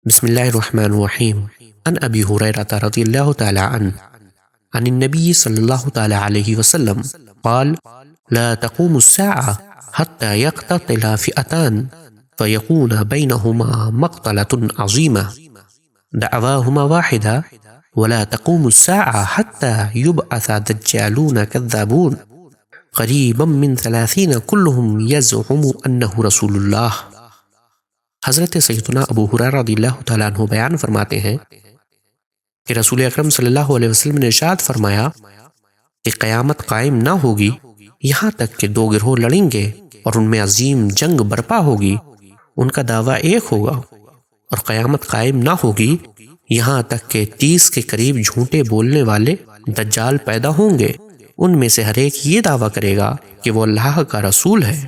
بسم اللہ الرحمن الرحیم عن ابی ہریرہ رضی اللہ تعالی عنہ عن النبی صلی اللہ تعالی علیہ وسلم قال لا تقوم الساعة حتى يقتتل فئتان فيكون بينهما مقتلة عظيمة دعواهما واحدة ولا تقوم الساعة حتى يبعث دجالون كذابون قريبا من 30 كلهم يزعم أنه رسول الله۔ حضرت سیدنا ابو ہریرہ رضی اللہ تعالیٰ عنہ بیان فرماتے ہیں کہ رسول اکرم صلی اللہ علیہ وسلم نے ارشاد فرمایا کہ قیامت قائم نہ ہوگی یہاں تک کہ دو گروہ لڑیں گے اور ان میں عظیم جنگ برپا ہوگی، ان کا دعویٰ ایک ہوگا، اور قیامت قائم نہ ہوگی یہاں تک کہ 30 کے قریب جھوٹے بولنے والے دجال پیدا ہوں گے، ان میں سے ہر ایک یہ دعویٰ کرے گا کہ وہ اللہ کا رسول ہے۔